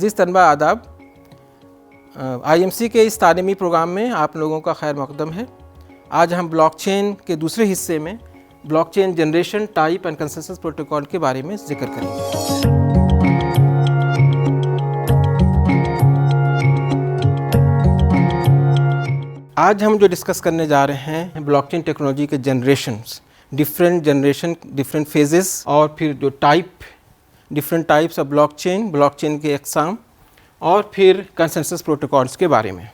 अज़ीज़ तलबा आदाब। IMC के इस तालीमी प्रोग्राम में आप लोगों का खैर मक़दम है। आज हम ब्लॉकचेन के दूसरे हिस्से में blockchain generation, type and consensus protocol के बारे में जिक्र करेंगे। आज हम जो डिस्कस करने जा रहे हैं ब्लॉकचेन टेक्नोलॉजी के generations, different generation, different phases, और फिर जो different types of blockchain, blockchain के अक़साम, और फिर कंसेंसस प्रोटोकॉल्स के बारे में।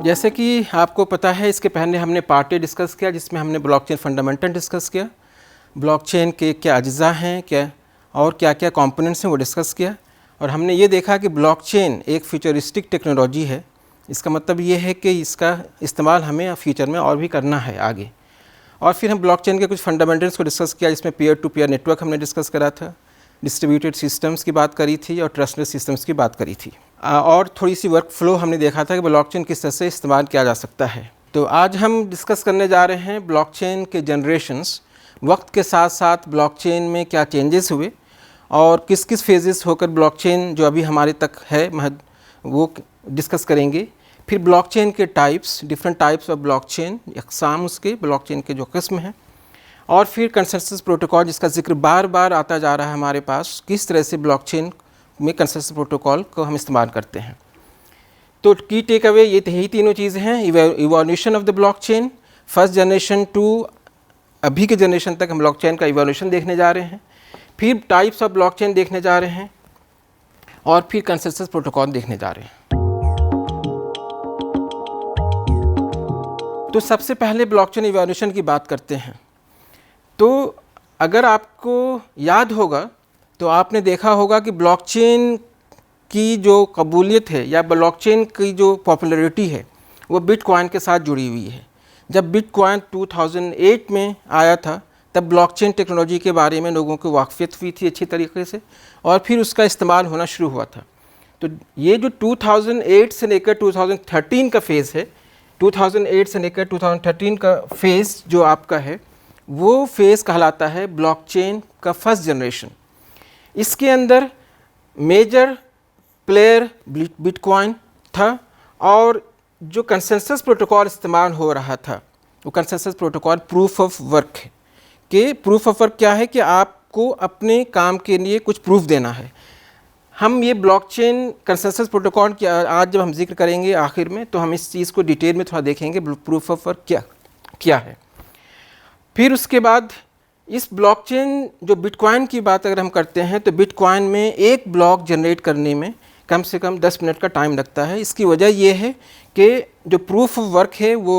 जैसे कि आपको पता है, इसके पहले हमने पार्ट ए डिस्कस किया जिसमें हमने ब्लॉकचेन फंडामेंटल डिस्कस किया, ब्लॉकचेन के क्या अज्जा हैं, क्या और क्या क्या कंपोनेंट्स हैं वो डिस्कस किया, और हमने ये देखा कि ब्लॉकचेन एक फ्यूचरिस्टिक टेक्नोलॉजी है। इसका मतलब ये है कि इसका इस्तेमाल हमें फ्यूचर में और भी करना है आगे। और फिर हम ब्लॉकचेन के कुछ फंडामेंटल्स को डिस्कस किया जिसमें पीयर टू पीयर नेटवर्क हमने डिस्कस करा था, डिस्ट्रीब्यूटेड सिस्टम्स की बात करी थी और ट्रस्टलेस सिस्टम्स की बात करी थी, और थोड़ी सी वर्क फ्लो हमने देखा था कि ब्लॉकचेन किस तरह से इस्तेमाल किया जा सकता है। तो आज हम डिस्कस करने जा रहे हैं ब्लॉकचेन के जनरेशन्स, वक्त के साथ साथ ब्लॉकचेन में क्या चेंजेस हुए और किस किस फेजेस होकर ब्लॉकचेन जो अभी हमारे तक है वो डिस्कस करेंगे। फिर ब्लॉकचेन के types, different types of blockchain, अक़साम उसके ब्लॉकचेन के जो किस्म हैं, और फिर कंसेंसस प्रोटोकॉल जिसका जिक्र बार बार आता जा रहा है हमारे पास, किस तरह से ब्लॉकचेन में कंसेंसस प्रोटोकॉल को हम इस्तेमाल करते हैं। तो की टेक अवे यही तीनों चीज़ें हैं। Evolution of the blockchain, first generation to अभी के जनरेशन तक हम ब्लॉकचेन का इवोल्यूशन देखने जा रहे हैं, फिर टाइप्स ऑफ ब्लॉकचेन देखने जा रहे हैं, और फिर कंसेंसस प्रोटोकॉल देखने जा रहे हैं। तो सबसे पहले ब्लॉकचेन इवोल्यूशन की बात करते हैं। तो अगर आपको याद होगा तो आपने देखा होगा कि ब्लॉकचेन की जो कबूलियत है या ब्लॉकचेन की जो पॉपुलैरिटी है वो बिटकॉइन के साथ जुड़ी हुई है। जब बिटकॉइन 2008 में आया था तब ब्लॉकचेन टेक्नोलॉजी के बारे में लोगों को वाक़फ़ियत हुई थी अच्छी तरीके से, और फिर उसका इस्तेमाल होना शुरू हुआ था। तो ये जो 2008 से लेकर 2013 का फ़ेज़ है, 2008 से लेकर 2013 का फ़ेज़ जो आपका है वो फ़ेज़ कहलाता है ब्लॉकचेन का फर्स्ट जनरेशन। इसके अंदर मेजर प्लेयर बिटकॉइन था, और जो कंसेंसस प्रोटोकॉल इस्तेमाल हो रहा था वो consensus protocol proof of work है। कि प्रूफ ऑफ वर्क क्या है कि आपको अपने काम के लिए कुछ प्रूफ देना है। हम ये ब्लॉकचेन कंसेंसस प्रोटोकॉल की आज जब हम जिक्र करेंगे आखिर में, तो हम इस चीज़ को डिटेल में थोड़ा देखेंगे प्रूफ ऑफ वर्क क्या है। फिर उसके बाद इस ब्लॉकचेन जो बिटकॉइन की बात अगर हम करते हैं तो बिटकॉइन में एक ब्लॉक जनरेट करने में कम से कम 10 मिनट का टाइम लगता है। इसकी वजह ये है कि जो प्रूफ ऑफ वर्क है वो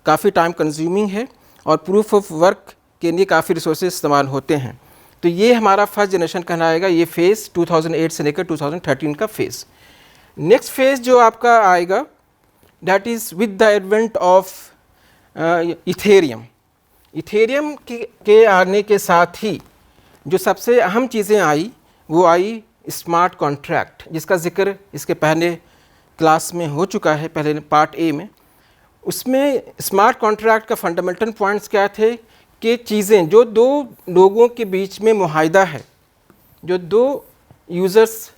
काफ़ी टाइम कंज्यूमिंग है, और प्रूफ ऑफ वर्क के लिए काफ़ी रिसोर्सेज इस्तेमाल होते हैं। तो ये हमारा फर्स्ट जनरेशन कहलाएगा, ये फ़ेज़ 2008 से लेकर 2013 का फ़ेज़। नेक्स्ट फेज़ जो आपका आएगा that is with the advent of Ethereum. Ethereum के आने के साथ ही जो सबसे अहम चीज़ें आई वो आई स्मार्ट कॉन्ट्रैक्ट, जिसका जिक्र इसके पहले क्लास में हो चुका है, पहले पार्ट ए में। उसमें स्मार्ट कॉन्ट्रैक्ट का फंडामेंटल पॉइंट्स क्या थे कि चीज़ें जो दो लोगों के बीच में मुआहिदा है, जो दो यूज़र्स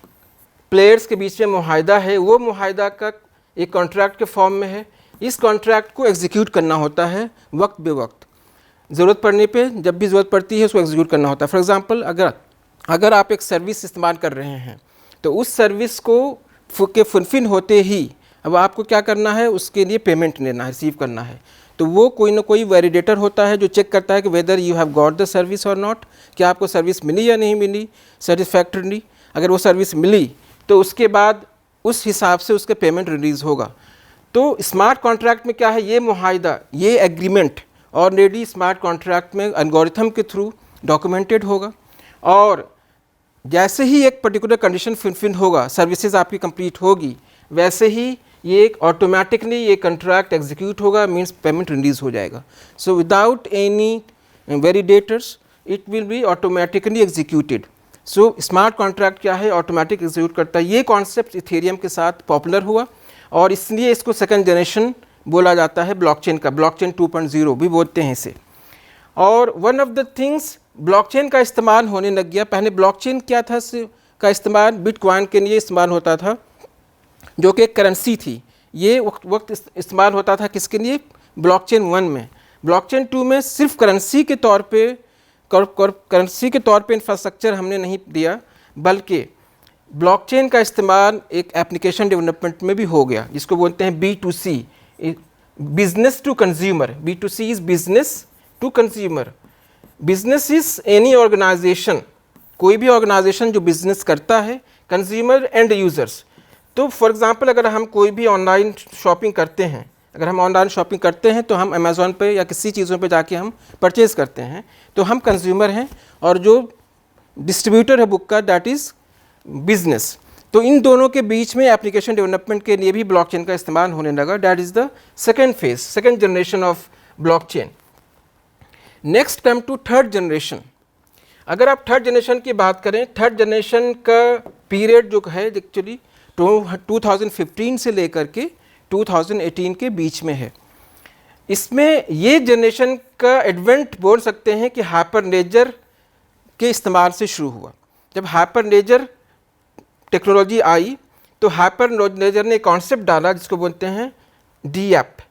प्लेयर्स के बीच में मुआहिदा है, वो मुआहिदा का एक कॉन्ट्रैक्ट के फॉर्म में है। इस कॉन्ट्रैक्ट को एग्जीक्यूट करना होता है वक्त बे वक्त, ज़रूरत पड़ने पे, जब भी ज़रूरत पड़ती है उसको एग्जीक्यूट करना होता है। फॉर एग्ज़ाम्पल अगर आप एक सर्विस इस्तेमाल कर रहे हैं तो उस सर्विस को के फुलफिल होते ही अब आपको क्या करना है, उसके लिए पेमेंट लेना है, रिसीव करना है। तो वो कोई ना कोई वैलिडेटर होता है जो चेक करता है कि whether you have got the service और नॉट, क्या आपको सर्विस मिली या नहीं मिली सेटिस्फैक्टरली। अगर वो सर्विस मिली तो उसके बाद उस हिसाब से उसके पेमेंट रिलीज़ होगा। तो स्मार्ट कॉन्ट्रैक्ट में क्या है, ये मुआहिदा, ये एग्रीमेंट ऑलरेडी स्मार्ट कॉन्ट्रैक्ट में एल्गोरिथम के थ्रू डॉक्यूमेंटेड होगा, और जैसे ही एक पर्टिकुलर कंडीशन फुलफिल होगा, सर्विसेज आपकी कंप्लीट होगी, वैसे ही ये एक ऑटोमेटिकली ये कॉन्ट्रैक्ट एग्जीक्यूट होगा, मींस पेमेंट रिलीज़ हो जाएगा। So without any validators it will be automatically executed. So smart contract क्या है, ऑटोमेटिक एग्जीक्यूट करता है। ये कॉन्सेप्ट इथेरियम के साथ पॉपुलर हुआ, और इसलिए इसको सेकंड जनरेशन बोला जाता है ब्लॉकचेन का, ब्लॉकचेन 2.0 भी बोलते हैं इसे। और one of the things blockchain का इस्तेमाल होने लग गया। पहले ब्लॉकचेन क्या था का इस्तेमाल बिटकॉइन के लिए इस्तेमाल होता था, जो कि एक करेंसी थी। ये वक्त इस्तेमाल होता था किसके लिए? ब्लॉकचेन 1 में। ब्लॉकचेन 2 में सिर्फ करेंसी के तौर पे इंफ्रास्ट्रक्चर हमने नहीं दिया, बल्कि ब्लॉकचेन का इस्तेमाल एक एप्लीकेशन डेवलपमेंट में भी हो गया, जिसको बोलते हैं B2C, business to consumer. B2C is business to consumer. Business is any organisation, कोई भी ऑर्गेनाइजेशन जो बिजनेस करता है, कंज्यूमर एंड यूजर्स। तो फॉर एग्जांपल अगर हम कोई भी ऑनलाइन शॉपिंग करते हैं, अगर हम ऑनलाइन शॉपिंग करते हैं तो हम अमेज़ॉन पे या किसी चीज़ों पे जाके हम परचेज़ करते हैं, तो हम कंज्यूमर हैं, और जो डिस्ट्रीब्यूटर है बुक का, दैट इज़ बिजनेस। तो इन दोनों के बीच में एप्लीकेशन डेवलपमेंट के लिए भी ब्लॉकचेन का इस्तेमाल होने लगा। That is the second phase, second generation of blockchain. Next come to third generation. अगर आप थर्ड जनरेशन की बात करें, थर्ड जनरेशन का पीरियड जो है एक्चुअली 2015 से लेकर के 2018 के बीच में है। इसमें ये जनरेशन का एडवेंट बोल सकते हैं कि हाइपरलेजर के इस्तेमाल से शुरू हुआ। जब हाइपरलेजर टेक्नोलॉजी आई तो हाइपरलेजर ने कॉन्सेप्ट डाला जिसको बोलते हैं DApp।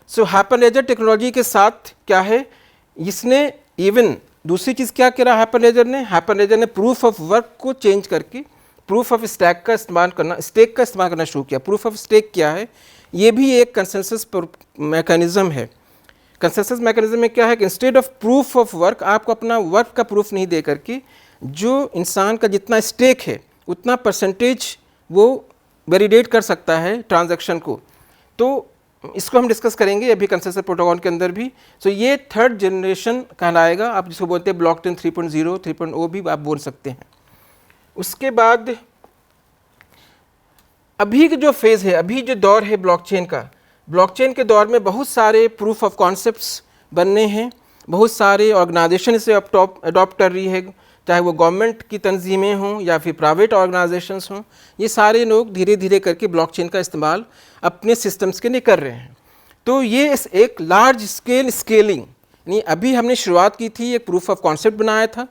सो हाइपरलेजर टेक्नोलॉजी के साथ क्या है, इसने इवन दूसरी चीज़ क्या करा हाइपरलेजर ने प्रूफ ऑफ वर्क को चेंज करके प्रूफ ऑफ स्टेक का इस्तेमाल करना शुरू किया। प्रूफ ऑफ स्टेक क्या है? ये भी एक कंसेंसस मैकेनिज्म है। कंसेंसस मैकेनिज्म में क्या है कि instead of proof of work, आपको अपना वर्क का प्रूफ नहीं दे करके जो इंसान का जितना स्टेक है उतना परसेंटेज वो वैलिडेट कर सकता है ट्रांजैक्शन को। तो इसको हम डिस्कस करेंगे अभी कंसेंसस प्रोटोकॉल के अंदर भी। सो ये थर्ड जनरेशन कहलाएगा। आप जिसको बोलते हैं ब्लॉकचेन 3.0, 3.0 भी आप बोल सकते हैं। उसके बाद अभी के जो फेज़ है, अभी जो दौर है ब्लॉकचेन का, ब्लॉकचेन के दौर में बहुत सारे प्रूफ ऑफ कॉन्सेप्ट्स बनने हैं, बहुत सारे ऑर्गेनाइजेशन इसे अडॉप्ट कर रही है, चाहे वो गवर्नमेंट की तंजीमें हों या फिर प्राइवेट ऑर्गेनाइजेशंस हों। ये सारे लोग धीरे धीरे करके ब्लॉकचेन का इस्तेमाल अपने सिस्टम्स के लिए कर रहे हैं। तो ये एक लार्ज स्केल स्केलिंग, यानी अभी हमने शुरुआत की थी, एक प्रूफ ऑफ कॉन्सेप्ट बनाया था।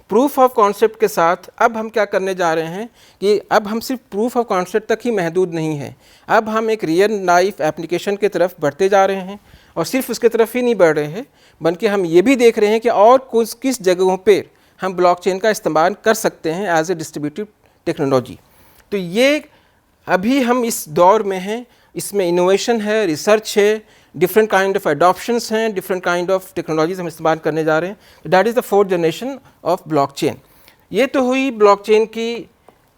प्रूफ ऑफ कॉन्सेप्ट के साथ अब हम क्या करने जा रहे हैं कि अब हम सिर्फ प्रूफ ऑफ कॉन्सेप्ट तक ही महदूद नहीं है, अब हम एक रियल लाइफ एप्लीकेशन की तरफ बढ़ते जा रहे हैं। और सिर्फ उसके तरफ ही नहीं बढ़ रहे हैं, बल्कि हम ये भी देख रहे हैं कि और किस जगहों पर हम ब्लॉकचेन का इस्तेमाल कर सकते हैं एज ए डिस्ट्रीब्यूटिव टेक्नोलॉजी। तो ये अभी हम इस दौर में हैं, इसमें इनोवेशन है, रिसर्च है, डिफरेंट काइंड ऑफ एडॉप्शंस हैं, डिफरेंट काइंड ऑफ टेक्नोलॉजीज हम इस्तेमाल करने जा रहे हैं। That is the fourth generation of blockchain. ये तो हुई ब्लॉकचेन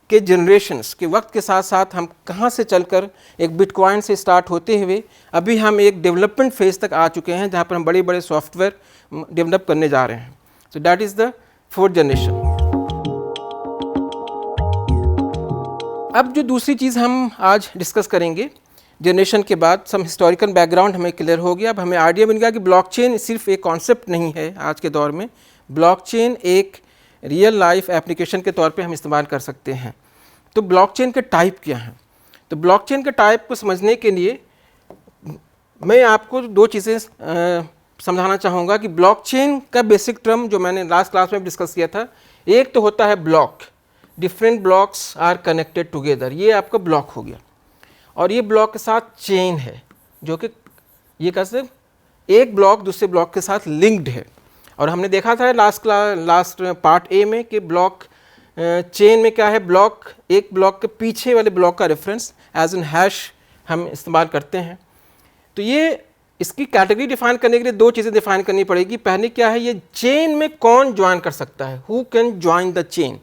के जनरेशन्स के वक्त के साथ साथ हम कहाँ से चलकर एक बिटकॉइन से स्टार्ट होते हुए अभी हम एक डेवलपमेंट फेज़ तक आ चुके हैं, जहाँ पर हम बड़े बड़े सॉफ्टवेयर डेवलप करने जा रहे हैं। सो that is the fourth generation. अब जो दूसरी चीज़ हम आज डिस्कस करेंगे, जनरेशन के बाद सम हिस्टोरिकल बैकग्राउंड हमें क्लियर हो गया। अब हमें आइडिया मिल गया कि ब्लॉकचेन सिर्फ एक कॉन्सेप्ट नहीं है आज के दौर में, ब्लॉकचेन एक रियल लाइफ एप्लीकेशन के तौर पे हम इस्तेमाल कर सकते हैं। तो ब्लॉकचेन के टाइप क्या हैं? तो ब्लॉकचेन के टाइप को समझने के लिए मैं आपको दो चीज़ें समझाना चाहूँगा कि ब्लॉकचेन का बेसिक टर्म जो मैंने लास्ट क्लास में डिस्कस किया था, एक तो होता है block, different blocks are connected together, ये आपका ब्लॉक हो गया। और ये ब्लॉक के साथ चेन है, जो कि ये कैसे एक ब्लॉक दूसरे ब्लॉक के साथ लिंक्ड है। और हमने देखा था लास्ट पार्ट ए में कि ब्लॉक चेन में क्या है, ब्लॉक एक ब्लॉक के पीछे वाले ब्लॉक का रेफरेंस एज एन हैश हम इस्तेमाल करते हैं। तो ये इसकी कैटेगरी डिफाइन करने के लिए दो चीज़ें डिफाइन करनी पड़ेगी। पहले क्या है, ये चेन में कौन ज्वाइन कर सकता है, who can join the chain.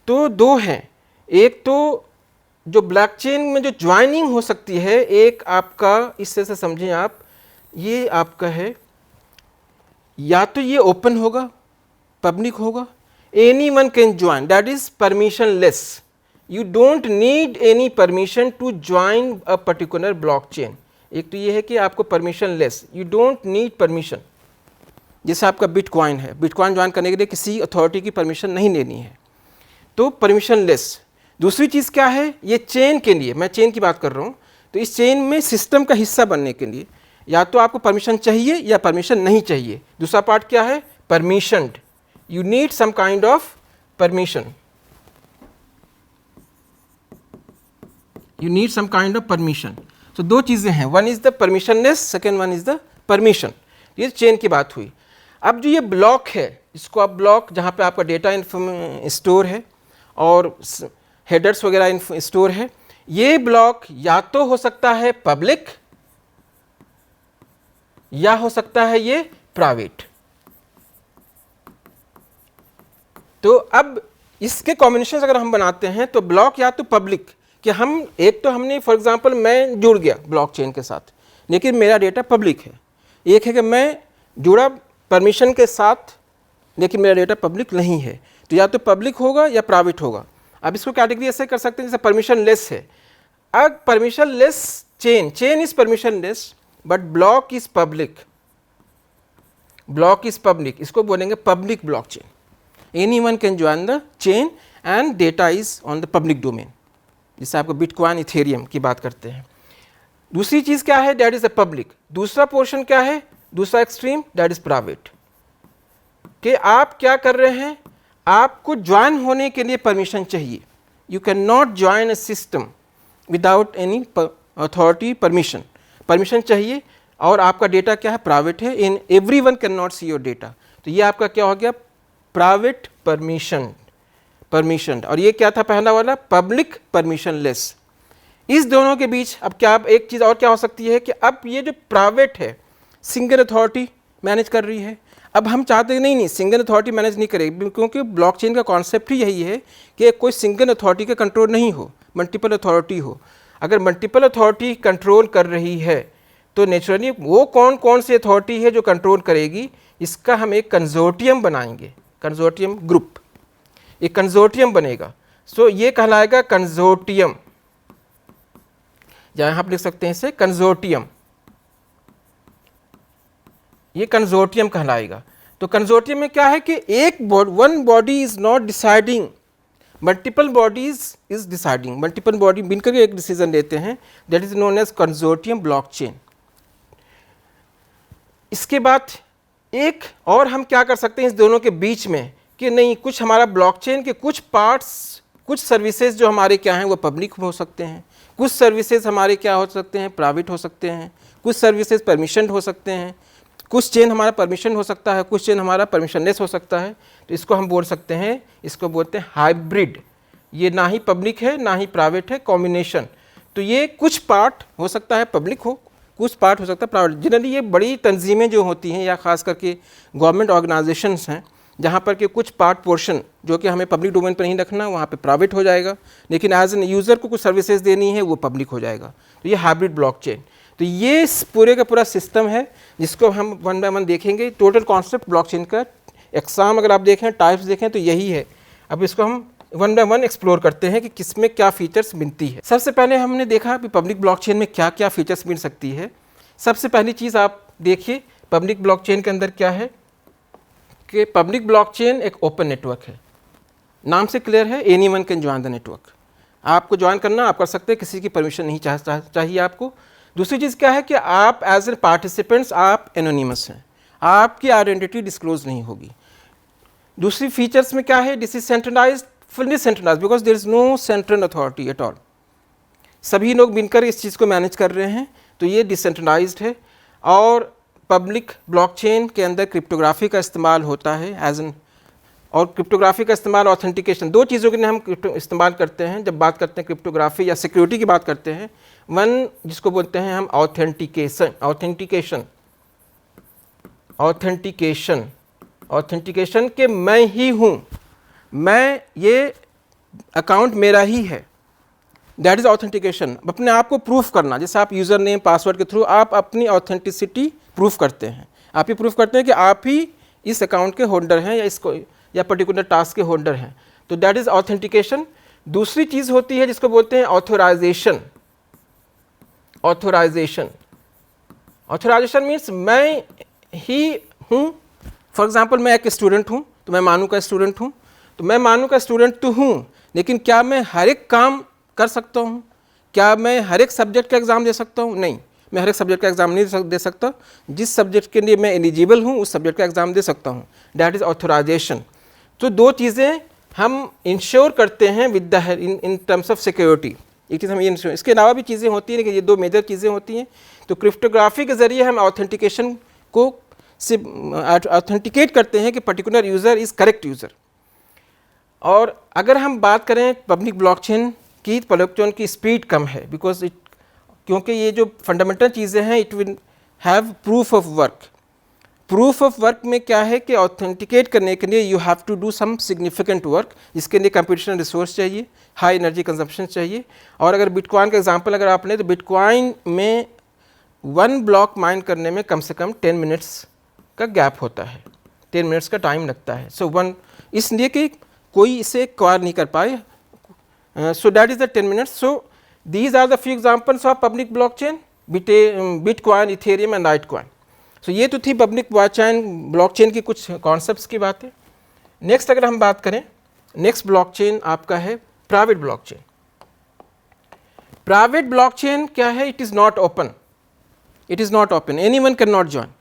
तो दो हैं, एक तो जो ब्लॉकचेन में जो ज्वाइनिंग हो सकती है, एक आपका इससे से समझें आप, ये आपका है या तो ये ओपन होगा, पब्लिक होगा, any one can join, that is permissionless, you don't need any permission to join a particular blockchain. एक तो ये है कि आपको permissionless, you don't need permission. जैसे आपका बिटकॉइन है, बिटकॉइन ज्वाइन करने के लिए किसी अथॉरिटी की परमिशन नहीं लेनी है, तो परमिशन लेस। दूसरी चीज़ क्या है, ये चेन के लिए, मैं चेन की बात कर रहा हूँ, तो इस चेन में सिस्टम का हिस्सा बनने के लिए या तो आपको परमिशन चाहिए या परमिशन नहीं चाहिए। दूसरा पार्ट क्या है, परमिशनड, you need some kind of permission. You need some kind of permission. So दो चीज़ें हैं, one is the permissionless, second one is the permission. ये चेन की बात हुई. अब जो ये ब्लॉक है, इसको आप ब्लॉक जहाँ पे आपका डेटा स्टोर है और हेडर्स वगैरह स्टोर है, ये ब्लॉक या तो हो सकता है पब्लिक या हो सकता है ये प्राइवेट. तो अब इसके कॉम्बिनेशन अगर हम बनाते हैं तो ब्लॉक या तो पब्लिक, कि हम एक तो हमने फॉर एग्जांपल मैं जुड़ गया ब्लॉकचेन के साथ लेकिन मेरा डेटा पब्लिक है, एक है कि मैं जुड़ा परमिशन के साथ लेकिन मेरा डेटा पब्लिक नहीं है, तो या तो पब्लिक होगा या प्राइवेट होगा. अब इसको कैटेगरी ऐसे कर सकते हैं जैसे परमिशन लेस है. अब permission less chain is permission less but block is public. Block is public, इसको बोलेंगे public blockchain. Anyone can join the chain and data is on the public domain, जिससे आपको बिटकॉइन इथेरियम की बात करते हैं. दूसरी चीज़ क्या है, दैट इज अ पब्लिक. दूसरा पोर्शन क्या है, दूसरा एक्सट्रीम, दैट इज प्राइवेट. कि आप क्या कर रहे हैं, आपको ज्वाइन होने के लिए परमिशन चाहिए. You can not join a system without any authority permission. Permission चाहिए और आपका डेटा क्या है, प्राइवेट है. In every one can not see your data. तो ये आपका क्या हो गया, प्राइवेट परमिशन. और ये क्या था पहला वाला, पब्लिक परमिशन लेस. इस दोनों के बीच अब क्या, एक चीज़ और क्या हो सकती है कि अब ये जो प्राइवेट है सिंगल अथॉरिटी मैनेज कर रही है. अब हम चाहते हैं नहीं सिंगल अथॉरिटी मैनेज नहीं करेगी, क्योंकि ब्लॉकचेन का कॉन्सेप्ट ही यही है कि कोई सिंगल अथॉरिटी का कंट्रोल नहीं हो, मल्टीपल अथॉरिटी हो. अगर मल्टीपल अथॉरिटी कंट्रोल कर रही है तो नेचुरली वो कौन सी अथॉरिटी है जो कंट्रोल करेगी, इसका हम एक कंजोर्टियम बनाएंगे, कंजोर्टियम ग्रुप. एक कंजोर्टियम बनेगा. सो ये कहलाएगा कंजोर्टियम, जहाँ आप लिख सकते हैं इसे कंजोर्टियम. ये कंजोर्टियम कहलाएगा. तो कंजोर्टियम में क्या है कि one body is not deciding, multiple bodies is deciding. Multiple body मिलकर एक डिसीजन लेते हैं, that is known as consortium blockchain. इसके बाद एक और हम क्या कर सकते हैं इस दोनों के बीच में कि नहीं, कुछ हमारा ब्लॉकचेन के कुछ पार्ट्स, कुछ सर्विसेज जो हमारे क्या हैं वो पब्लिक हो सकते हैं, कुछ सर्विसेज हमारे क्या हो सकते हैं, प्राइवेट हो सकते हैं, कुछ सर्विसेज परमिशन हो सकते हैं, कुछ चेन हमारा परमिशन हो सकता है, कुछ चेन हमारा परमिशनलेस हो सकता है. तो इसको हम बोल सकते हैं, इसको बोलते हैं हाइब्रिड. ये ना ही पब्लिक है ना ही प्राइवेट है, कॉम्बिनेशन. तो ये कुछ पार्ट हो सकता है पब्लिक हो, कुछ पार्ट हो सकता है प्राइवेट. जनरली ये बड़ी तंजीमें जो होती हैं या ख़ास करके गवर्नमेंट ऑर्गेनाइजेशंस हैं जहाँ पर कि कुछ पार्ट पोर्शन जो कि हमें पब्लिक डोमेन पर नहीं रखना, वहाँ पे प्राइवेट हो जाएगा, लेकिन एज एन यूज़र को कुछ सर्विसेज देनी है वो पब्लिक हो जाएगा. तो ये हाइब्रिड ब्लॉकचेन. तो ये पूरे का पूरा सिस्टम है जिसको हम वन बाय वन देखेंगे. टोटल कॉन्सेप्ट ब्लॉकचेन का एग्जाम अगर आप देखें, टाइप्स देखें तो यही है. अब इसको हम वन बाय वन एक्सप्लोर करते हैं कि किसमें क्या फीचर्स मिलती है. सबसे पहले हमने देखा कि पब्लिक ब्लॉकचेन में क्या क्या फीचर्स मिल सकती है. सबसे पहली चीज़ आप देखिए पब्लिक ब्लॉकचेन के अंदर क्या है कि पब्लिक ब्लॉकचेन एक ओपन नेटवर्क है. नाम से क्लियर है, anyone can join the network. आपको ज्वाइन करना आप कर सकते हैं, किसी की परमिशन नहीं चाहिए आपको. दूसरी चीज़ क्या है कि आप एज ए पार्टिसिपेंट्स आप एनोनिमस हैं, आपकी आइडेंटिटी डिस्क्लोज नहीं होगी. दूसरी फीचर्स में क्या है, decentralised, fully centralised, because there is no central authority at all. सभी लोग मिलकर इस चीज़ को मैनेज कर रहे हैं, तो ये डिसेंट्रलाइज्ड है. और पब्लिक ब्लॉकचेन के अंदर क्रिप्टोग्राफी का इस्तेमाल होता है एज एन, और क्रिप्टोग्राफी का इस्तेमाल ऑथेंटिकेशन, दो चीज़ों के लिए हम इस्तेमाल करते हैं जब बात करते हैं क्रिप्टोग्राफी या सिक्योरिटी की बात करते हैं. वन जिसको बोलते हैं हम ऑथेंटिकेशन के मैं ही हूँ, मैं ये अकाउंट मेरा ही है, दैट इज़ ऑथेंटिकेशन. अपने आप को प्रूफ करना, जैसे आप यूज़र नेम पासवर्ड के थ्रू आप अपनी ऑथेंटिसिटी प्रूफ करते हैं. आप ही प्रूफ करते हैं कि आप ही इस अकाउंट के होल्डर हैं या इसको या पर्टिकुलर टास्क के होल्डर हैं. तो दैट इज़ ऑथेंटिकेशन. दूसरी चीज़ होती है जिसको बोलते हैं ऑथोराइजेशन. ऑथोराइजेशन मीन्स मैं ही हूँ. फॉर एग्जाम्पल मैं एक स्टूडेंट हूँ तो मैं मानू का स्टूडेंट हूँ, तो मैं मानू का स्टूडेंट तो हूँ, लेकिन क्या मैं हर एक काम कर सकता हूँ? क्या मैं हर एक सब्जेक्ट का एग्ज़ाम दे सकता हूँ? नहीं, मैं हर एक सब्जेक्ट का एग्ज़ाम नहीं दे सकता. जिस सब्जेक्ट के लिए मैं एलिजिबल हूँ उस सब्जेक्ट का एग्ज़ाम दे सकता हूँ. That is authorisation. तो दो चीज़ें हम इंश्योर करते हैं with the in terms of security. एक चीज़ हम ये इंश्योर, इसके अलावा भी चीज़ें होती हैं, लेकिन ये दो मेजर चीज़ें होती हैं। तो क्रिप्टोग्राफी के ज़रिए हम ऑथेंटिकेशन को से ऑथेंटिकेट करते हैं कि particular user is correct user. और अगर हम बात करें पब्लिक ब्लॉकचेन की, ब्लॉकचेन की स्पीड कम है बिकॉज इट, क्योंकि ये जो फंडामेंटल चीज़ें हैं it will have proof of work. Proof of work में क्या है कि ऑथेंटिकेट करने के लिए you have to do some significant work, जिसके लिए कंप्यूटेशनल रिसोर्स चाहिए, हाई एनर्जी कंजप्शन चाहिए। और अगर बिटकॉइन का एग्जांपल अगर आप लें तो बिटकॉइन में 1 ब्लॉक माइन करने में कम से कम 10 मिनट्स का गैप होता है, 10 मिनट्स का टाइम लगता है। सो वन, इसलिए कि कोई इसे एक्वायर नहीं कर पाए, so that is the 10 minutes. So these are the few examples of public blockchain, Bitcoin, Ethereum and Litecoin. So ये तो थी पब्लिक ब्लॉकचेन की कुछ कॉन्सेप्ट्स की बातें। नेक्स्ट अगर हम बात करें, नेक्स्ट ब्लॉकचेन आपका है प्राइवेट ब्लॉकचेन। प्राइवेट ब्लॉकचेन क्या है? It is not open, it is not open, anyone can not join.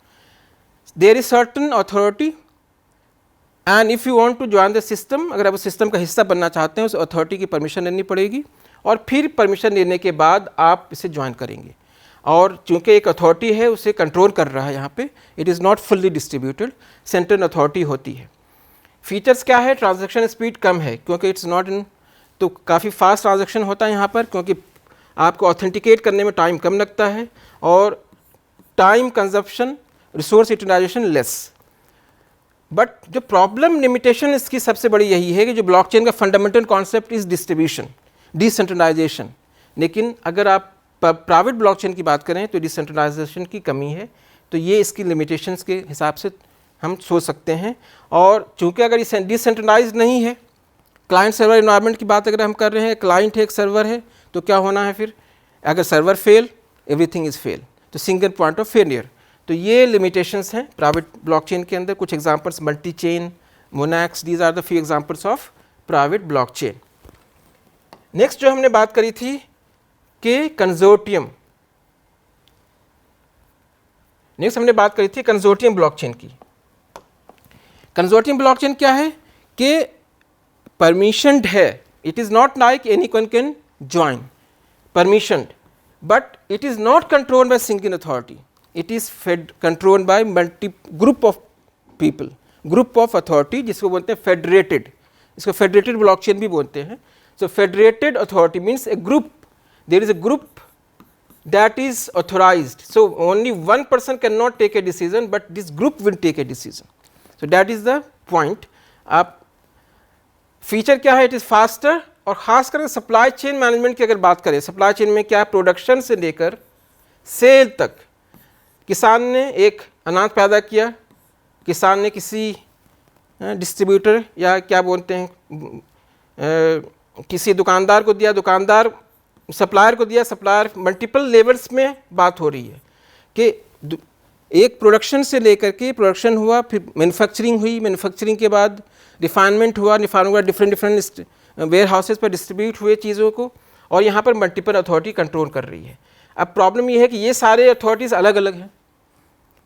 There is certain authority and if you want to join the system, अगर आप उस सिस्टम का हिस्सा बनना चाहते हैं उस अथॉरिटी की परमिशन लेनी पड़ेगी, और फिर परमिशन लेने के बाद आप इसे ज्वाइन करेंगे। और चूंकि एक अथॉरिटी है उसे कंट्रोल कर रहा है यहाँ पे, it is not fully distributed, central authority होती है। फीचर्स क्या है? ट्रांजैक्शन स्पीड कम है क्योंकि इट्स नॉट इन, तो काफ़ी फास्ट ट्रांजैक्शन होता है यहाँ पर, क्योंकि आपको ऑथेंटिकेट करने में टाइम कम लगता है, और time consumption, resource utilisation less. But जो प्रॉब्लम, लिमिटेशन इसकी सबसे बड़ी यही है कि जो ब्लॉकचेन का fundamental concept is distribution, decentralisation. लेकिन अगर आप प्राइवेट ब्लॉकचेन की बात करें तो डिसेंट्रलाइजेशन की कमी है, तो ये इसकी लिमिटेशंस के हिसाब से हम सोच सकते हैं। और चूंकि अगर ये डिसेंट्रलाइज नहीं है, क्लाइंट सर्वर इन्वायरमेंट की बात अगर हम कर रहे हैं, क्लाइंट है, एक सर्वर है, तो क्या होना है फिर? अगर server fail, everything is fail, तो सिंगल पॉइंट ऑफ फेलियर। तो ये लिमिटेशंस हैं प्राइवेट ब्लॉकचेन के अंदर। कुछ examples, MultiChain, Monex, these are the few examples of private blockchain. Next जो हमने बात करी थी कि कंजोर्टियम, नेक्स्ट हमने बात करी थी कंजोर्टियम ब्लॉकचेन की। कंजोर्टियम ब्लॉकचेन क्या है कि परमिशनड है, it is not like anyone can join, permissioned, but it is not controlled by single authority, it is controlled by multi group of people, group of authority, जिसको बोलते हैं federated, इसको federated blockchain भी बोलते हैं। So federated authority means a group, there is a group that is authorized, so only one person cannot take a decision but this group will take a decision, so that is the point। आप feature क्या है? It is faster, और ख़ास करके supply chain management की अगर बात करें, सप्लाई चेन में क्या है? प्रोडक्शन से लेकर सेल तक, किसान ने एक अनाज पैदा किया, किसान ने किसी डिस्ट्रीब्यूटर या क्या बोलते हैं किसी दुकानदार को दिया, दुकानदार सप्लायर को दिया, सप्लायर, मल्टीपल लेवल्स में बात हो रही है कि एक प्रोडक्शन से लेकर के प्रोडक्शन हुआ, फिर मैन्युफैक्चरिंग हुई, मैन्युफैक्चरिंग के बाद रिफाइनमेंट हुआ, refinement different different warehouses पर डिस्ट्रीब्यूट हुए चीज़ों को, और यहाँ पर मल्टीपल अथॉरिटी कंट्रोल कर रही है। अब प्रॉब्लम ये है कि ये सारे अथॉरिटीज़ अलग अलग हैं,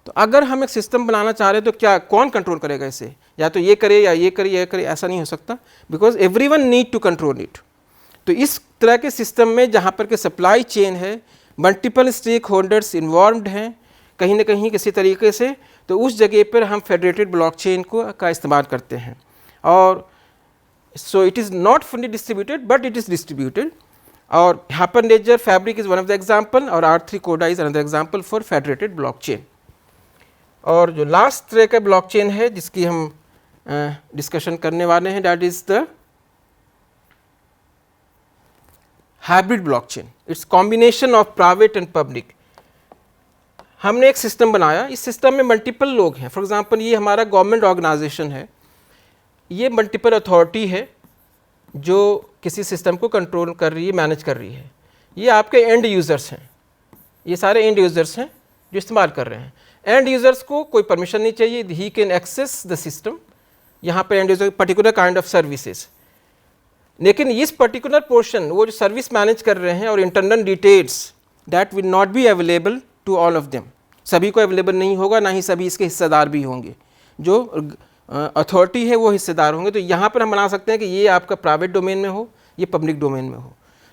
तो अगर हम एक सिस्टम बनाना चाह रहे हैं तो क्या, कौन कंट्रोल करेगा इसे? या तो ये करे या ये करे या करे, ऐसा नहीं हो सकता, because everyone need to control it. तो इस तरह के सिस्टम में जहाँ पर के सप्लाई चेन है, मल्टीपल स्टेक होल्डर्स इन्वॉल्व्ड हैं कहीं ना कहीं किसी तरीके से, तो उस जगह पर हम फेडरेटेड ब्लॉकचेन को का इस्तेमाल करते हैं। और so it is not fully distributed but it is distributed, और Hyperledger Fabric is one of the example, और R3 Corda is another example for federated blockchain. और जो लास्ट तरह का ब्लॉकचेन है जिसकी हम डिस्कशन करने वाले हैं, that is the hybrid blockchain. It's combination of private and public. हमने एक सिस्टम बनाया, इस सिस्टम में मल्टीपल लोग हैं। फॉर एग्जांपल ये हमारा गवर्नमेंट ऑर्गेनाइजेशन है, ये मल्टीपल अथॉरिटी है जो किसी सिस्टम को कंट्रोल कर रही है, मैनेज कर रही है। ये आपके एंड यूज़र्स हैं, ये सारे एंड यूज़र्स हैं जो इस्तेमाल कर रहे हैं। एंड यूज़र्स को कोई परमिशन नहीं चाहिए, he can access the system. यहाँ पर end user particular kind of services, लेकिन इस पर्टिकुलर पोर्शन, वो जो सर्विस मैनेज कर रहे हैं, और internal details that will not be available to all of them, सभी को अवेलेबल नहीं होगा, ना ही सभी इसके हिस्सेदार भी होंगे। जो अथॉरिटी है वो हिस्सेदार होंगे। तो यहाँ पर हम बना सकते हैं कि ये आपका प्राइवेट डोमेन में हो, ये पब्लिक डोमेन में हो।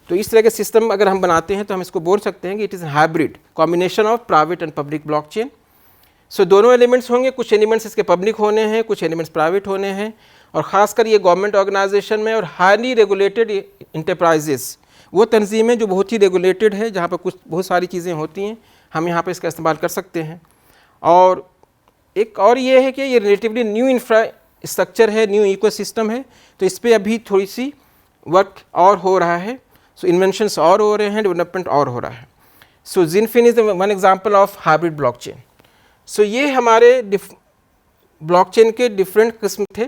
तो इस तरह के सिस्टम अगर हम बनाते हैं तो हम इसको बोल सकते हैं कि it is hybrid combination of private and public blockchain. So दोनों एलिमेंट्स होंगे, कुछ एलिमेंट्स इसके पब्लिक होने हैं, कुछ एलिमेंट्स प्राइवेट होने हैं। और ख़ासकर ये गवर्नमेंट ऑर्गेनाइजेशन में और हाईली रेगुलेटेड इंटरप्राइजेस, वो तंजीमें जो बहुत ही रेगुलेटेड है, जहाँ पर कुछ बहुत सारी चीज़ें होती हैं, हम यहाँ पर इसका इस्तेमाल कर सकते हैं। और एक और ये है कि ये रिलेटिवली न्यू इंफ्रास्ट्रक्चर है, न्यू इकोसिस्टम है, तो इस पर अभी थोड़ी सी वर्क और हो रहा है। सो इन्वेंशंस और हो रहे हैं, डेवलपमेंट और हो रहा है। So XinFin is one example of hybrid blockchain. So ये हमारे ब्लॉकचेन के डिफरेंट किस्म थे।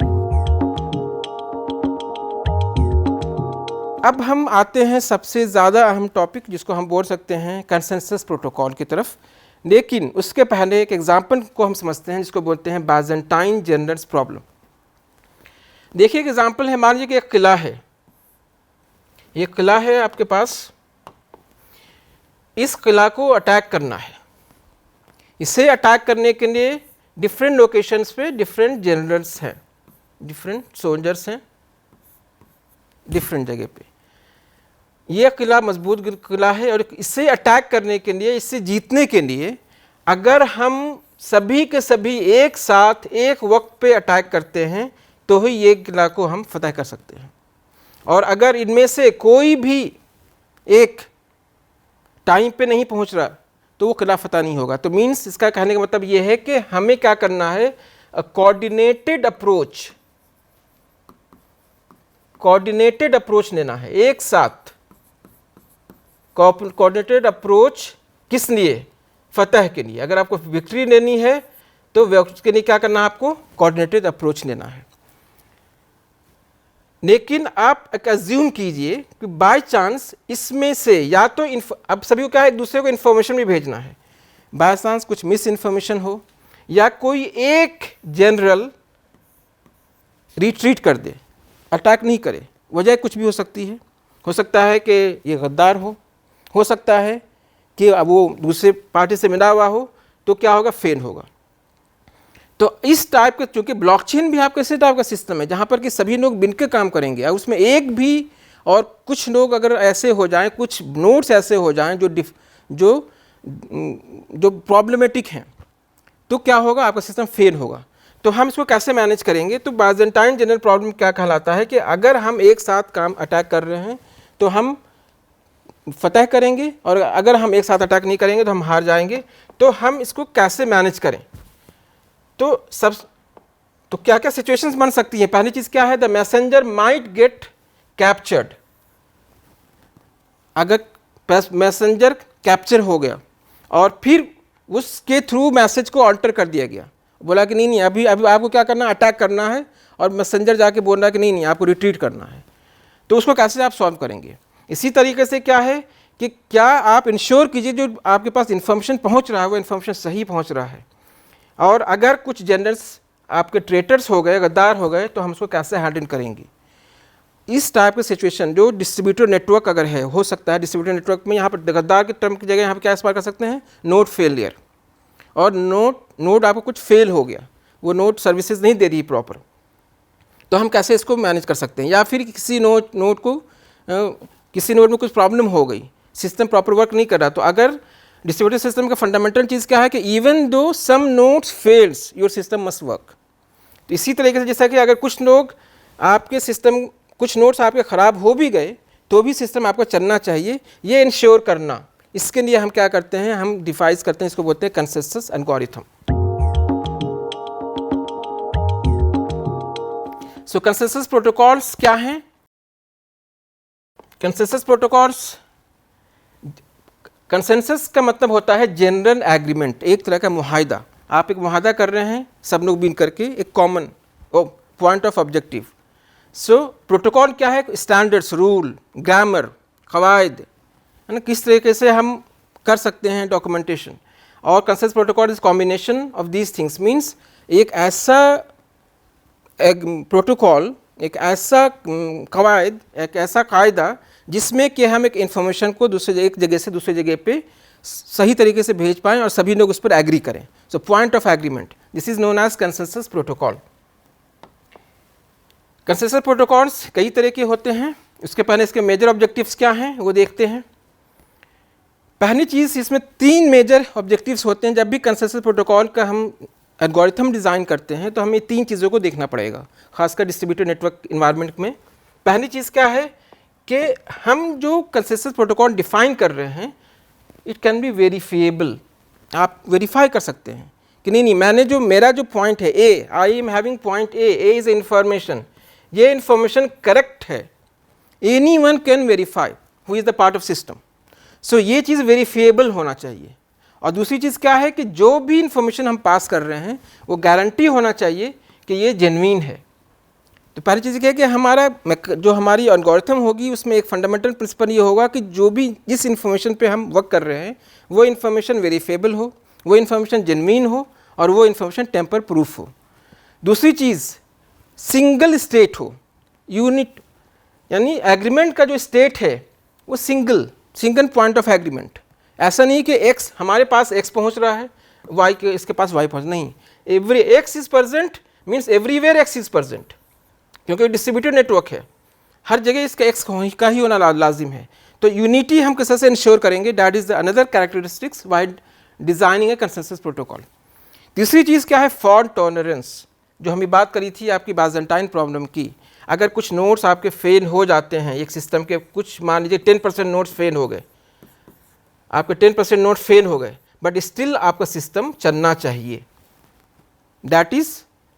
अब हम आते हैं सबसे ज़्यादा अहम टॉपिक, जिसको हम बोल सकते हैं कंसेंसस प्रोटोकॉल की तरफ। लेकिन उसके पहले एक एग्जांपल को हम समझते हैं, जिसको बोलते हैं बाइजेंटाइन जनरल्स प्रॉब्लम। देखिए एक एग्जांपल है, मान लीजिए कि एक किला है, एक किला है आपके पास, इस किला को अटैक करना है। इसे अटैक करने के लिए डिफरेंट लोकेशंस पे डिफरेंट जनरल्स हैं, डिफरेंट सोल्जर्स हैं डिफरेंट जगह पे। यह किला मजबूत किला है और इसे अटैक करने के लिए, इससे जीतने के लिए, अगर हम सभी के सभी एक साथ एक वक्त पे अटैक करते हैं तो ही ये किला को हम फतह कर सकते हैं। और अगर इनमें से कोई भी एक टाइम पे नहीं पहुंच रहा तो वो किला फतह नहीं होगा। तो मीन्स इसका कहने का मतलब ये है कि हमें क्या करना है, कोऑर्डिनेटेड अप्रोच लेना है एक साथ। कोऑर्डिनेटेड अप्रोच किस लिए? फतह के लिए। अगर आपको विक्ट्री लेनी है तो उसके लिए क्या करना है, आपको कोऑर्डिनेटेड अप्रोच लेना है। लेकिन आप एक अज्यूम कीजिए कि बाय चांस इसमें से या तो अब सभी को क्या है, एक दूसरे को इन्फॉर्मेशन भी भेजना है, बाय चांस कुछ मिस इन्फॉर्मेशन हो या कोई एक जनरल रिट्रीट कर दे, अटैक नहीं करे, वजह कुछ भी हो सकती है। हो सकता है कि ये गद्दार हो सकता है कि वो दूसरे पार्टी से मिला हुआ हो, तो क्या होगा, फेल होगा। तो इस टाइप के, चूँकि ब्लॉकचेन भी आपका इसी टाइप का सिस्टम है जहाँ पर कि सभी लोग मिलकर काम करेंगे, और उसमें एक भी और कुछ लोग अगर ऐसे हो जाएं, कुछ नोड्स ऐसे हो जाएं जो प्रॉब्लमेटिक हैं, तो क्या होगा, आपका सिस्टम फेल होगा। तो हम इसको कैसे मैनेज करेंगे? तो बाइजेंटाइन जनरल प्रॉब्लम क्या कहलाता है कि अगर हम एक साथ काम अटैक कर रहे हैं तो हम फतह करेंगे, और अगर हम एक साथ अटैक नहीं करेंगे तो हम हार जाएंगे। तो हम इसको कैसे मैनेज करें? तो क्या क्या सिचुएशंस बन सकती हैं? पहली चीज़ क्या है, the messenger might get captured. अगर मैसेंजर कैप्चर हो गया और फिर उसके थ्रू मैसेज को ऑल्टर कर दिया गया, बोला कि नहीं अभी आपको क्या करना है, अटैक करना है, और मैसेंजर जाके बोल रहा है कि नहीं आपको रिट्रीट करना है, तो उसको कैसे आप सॉल्व करेंगे? इसी तरीके से क्या है कि क्या आप इंश्योर कीजिए जो आपके पास इन्फॉर्मेशन पहुंच रहा है वो इन्फॉर्मेशन सही पहुंच रहा है। और अगर कुछ जनरल्स आपके ट्रेटर्स हो गए, गद्दार हो गए, तो हम उसको कैसे हैंडल करेंगे? इस टाइप के सिचुएशन जो डिस्ट्रीब्यूटर नेटवर्क अगर है, हो सकता है डिस्ट्रीब्यूटर नेटवर्क में यहाँ पर गद्दार के टर्म की जगह यहाँ पर क्या इस्तेमाल कर सकते हैं, नोड फेलियर। और नोड आपको कुछ फेल हो गया, वो नोड सर्विसेज नहीं दे रही प्रॉपर, तो हम कैसे इसको मैनेज कर सकते हैं? या फिर किसी नोड में कुछ प्रॉब्लम हो गई, सिस्टम प्रॉपर वर्क नहीं कर रहा, तो अगर डिस्ट्रीब्यूटेड सिस्टम का फंडामेंटल चीज़ क्या है कि even though some nodes fails your system must work. तो इसी तरीके से जैसा कि अगर कुछ नोड्स आपके ख़राब हो भी गए तो भी सिस्टम आपका चलना चाहिए, ये इंश्योर करना। इसके लिए हम क्या करते हैं, हम डिवाइस करते हैं, इसको बोलते हैं कंसेंसस एल्गोरिथम। सो कंसेंसस प्रोटोकॉल्स क्या हैं? कंसेंसस का मतलब होता है जनरल एग्रीमेंट, एक तरह का मुआहदा। आप एक मुआहदा कर रहे हैं सब लोग मिल करके, एक common point of objective. So protocol क्या है, स्टैंडर्ड्स, रूल, ग्रामर, कवायद, है ना, किस तरीके से हम कर सकते हैं डॉक्यूमेंटेशन। और consensus protocol is combination of these things, means एक ऐसा प्रोटोकॉल, एक ऐसा कवायद, एक ऐसा कायदा जिसमें कि हम एक इन्फॉर्मेशन को एक जगह से दूसरी जगह पे सही तरीके से भेज पाएँ और सभी लोग उस पर एग्री करें। So point of agreement, this is known as consensus protocol. Consensus protocols कई तरह के होते हैं। उसके पहले इसके मेजर ऑब्जेक्टिव्स क्या हैं वो देखते हैं। पहली चीज़, इसमें 3 मेजर ऑब्जेक्टिव्स होते हैं। जब भी कंसेंसस प्रोटोकॉल का हम एल्गोरिथम डिज़ाइन करते हैं तो हमें 3 चीज़ों को देखना पड़ेगा, खासकर डिस्ट्रीब्यूटेड नेटवर्क इन्वायरमेंट में। पहली चीज़ क्या है कि हम जो कंसेंसस प्रोटोकॉल डिफ़ाइन कर रहे हैं इट कैन बी वेरीफाइएबल। आप वेरीफाई कर सकते हैं कि नहीं मैंने जो मेरा जो पॉइंट है A, I am having point A is information, ये इंफॉर्मेशन करेक्ट है। Any one can verify who is the part of system. So ये चीज़ वेरीफाइएबल होना चाहिए। और दूसरी चीज़ क्या है कि जो भी इंफॉर्मेशन हम पास कर रहे हैं वो गारंटी होना चाहिए कि ये जेन्युइन है। तो पहली चीज़ क्या है कि हमारा जो हमारी एल्गोरिथम होगी उसमें एक फंडामेंटल प्रिंसिपल ये होगा कि जो भी जिस इंफॉर्मेशन पे हम वर्क कर रहे हैं वो इंफॉर्मेशन वेरीफाइएबल हो, वो इंफॉर्मेशन जेन्युइन हो और वो इंफॉर्मेशन टेम्पर प्रूफ हो। दूसरी चीज़, सिंगल स्टेट हो, यूनिट, यानी एग्रीमेंट का जो स्टेट है वो सिंगल पॉइंट ऑफ एग्रीमेंट। ऐसा नहीं कि x हमारे पास x पहुंच रहा है, y के इसके पास y पहुंच, नहीं, every x is present means everywhere x is present, क्योंकि डिस्ट्रीब्यूटेड नेटवर्क है, हर जगह इसका x का ही होना लाजिम है। तो यूनिटी हम कैसे इंश्योर करेंगे, that is the another characteristics while designing A consensus protocol. तीसरी चीज़ क्या है, फॉल्ट टॉलरेंस, जो हमने बात करी थी आपकी बाइजेंटाइन प्रॉब्लम की। अगर कुछ नोड्स आपके फेल हो जाते हैं एक सिस्टम के, कुछ मान लीजिए 10% नोड्स फेल हो गए, आपके 10% नोट फेल हो गए, बट स्टिल आपका सिस्टम चलना चाहिए, दैट इज